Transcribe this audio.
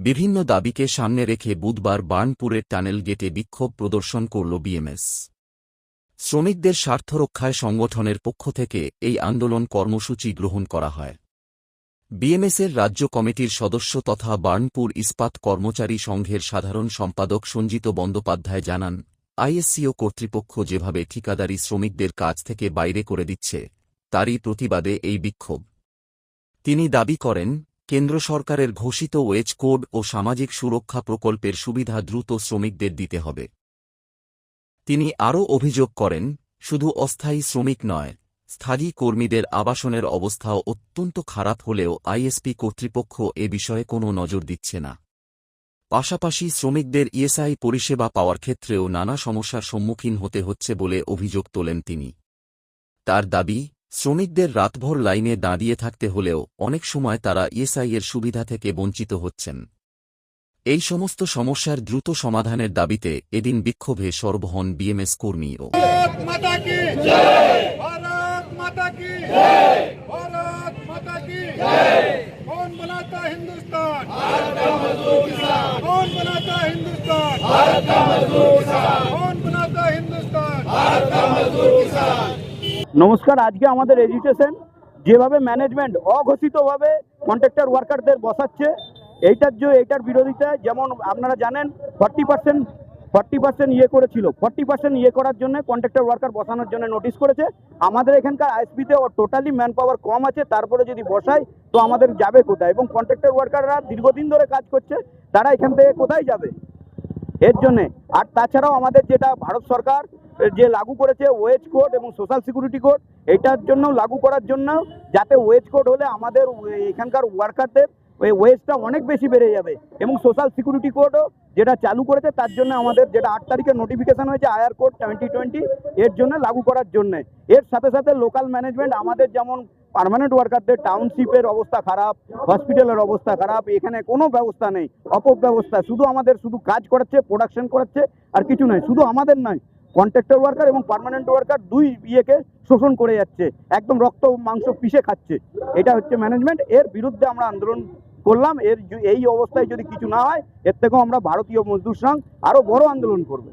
বিভিন্ন দাবিকে সামনে রেখে বুধবার বার্নপুরের টানেল গেটে বিক্ষোভ প্রদর্শন করল বিএমএস। শ্রমিকদের স্বার্থ রক্ষায় সংগঠনের পক্ষ থেকে এই আন্দোলন কর্মসূচি গ্রহণ করা হয়। বিএমএসের রাজ্য কমিটির সদস্য তথা বার্নপুর ইস্পাত কর্মচারী সংঘের সাধারণ সম্পাদক সঞ্জিত বন্দ্যোপাধ্যায় জানান, আইএসসিও কর্তৃপক্ষ যেভাবে ঠিকাদারি শ্রমিকদের কাজ থেকে বাইরে করে দিচ্ছে, তারই প্রতিবাদে এই বিক্ষোভ। তিনি দাবি করেন, কেন্দ্র সরকারের ঘোষিত ওয়েজ কোড ও সামাজিক সুরক্ষা প্রকল্পের সুবিধা দ্রুত শ্রমিকদের দিতে হবে। তিনি আরও অভিযোগ করেন, শুধু অস্থায়ী শ্রমিক নয়, স্থায়ী কর্মীদের আবাসনের অবস্থাও অত্যন্ত খারাপ হলেও আইএসপি কর্তৃপক্ষ এ বিষয়ে কোনো নজর দিচ্ছে না। পাশাপাশি শ্রমিকদের ইএসআই পরিষেবা পাওয়ার ক্ষেত্রেও নানা সমস্যার সম্মুখীন হতে হচ্ছে বলে অভিযোগ তোলেন তিনি। তার দাবি, শ্রমিকদের রাতভর লাইনে দাঁড়িয়ে থাকতে হলেও অনেক সময় তারা ইএসআই এর সুবিধা থেকে বঞ্চিত হচ্ছেন। এই সমস্ত সমস্যার দ্রুত সমাধানের দাবিতে এদিন বিক্ষোভে সরব হন বিএমএস কর্মী ও নমস্কার। আজকে আমাদের এডুকেশন যেভাবে ম্যানেজমেন্ট অঘোষিতভাবে কন্ট্রাক্টর ওয়ার্কারদের বসাচ্ছে, এইটার বিরোধিতায়, যেমন আপনারা জানেন 40% ইয়ে করেছিল, 40% ইয়ে করার জন্য কন্ট্রাক্টর ওয়ার্কার বসানোর জন্য নোটিশ করেছে। আমাদের এখানকার আইএসপিতে টোটালি ম্যান পাওয়ার কম আছে, তারপরে যদি বসায় তো আমাদের যাবে কোথায়? এবং কন্ট্রাক্টর ওয়ার্কাররা দীর্ঘদিন ধরে কাজ করছে, তারা এখান থেকে কোথায় যাবে এর জন্যে? আর তাছাড়াও আমাদের যেটা ভারত সরকার যে লাগু করেছে ওয়েজ কোড এবং সোশ্যাল সিকিউরিটি কোড, এটার জন্য লাগু করার জন্য, যাতে ওয়েজ কোড হলে আমাদের এখানকার ওয়ার্কারদের ওয়েজটা অনেক বেশি বেড়ে যাবে, এবং সোশ্যাল সিকিউরিটি কোডও যেটা চালু করেছে তার জন্য আমাদের যেটা 8 তারিখে নোটিফিকেশন হয়েছে আইআর কোড 2020 এর জন্য লাগু করার জন্য। এর সাথে সাথে লোকাল ম্যানেজমেন্ট, আমাদের যেমন পার্মানেন্ট ওয়ার্কারদের টাউনশিপের অবস্থা খারাপ, হসপিটালের অবস্থা খারাপ, এখানে কোনো ব্যবস্থা নেই, অপব্যবস্থা। শুধু কাজ করাচ্ছে, প্রোডাকশন করাচ্ছে, আর কিছু নয়। শুধু আমাদের নয়, কন্ট্রাক্টর ওয়ার্কার এবং পার্মানেন্ট ওয়ার্কার দুই ইয়েকে শোষণ করে যাচ্ছে, একদম রক্ত মাংস পিষে খাচ্ছে। এটা হচ্ছে ম্যানেজমেন্ট। এর বিরুদ্ধে আমরা আন্দোলন করলাম। এই অবস্থায় যদি কিছু না হয়, এর থেকেও আমরা ভারতীয় মজদুর সংঘ আরো বড় আন্দোলন করবে।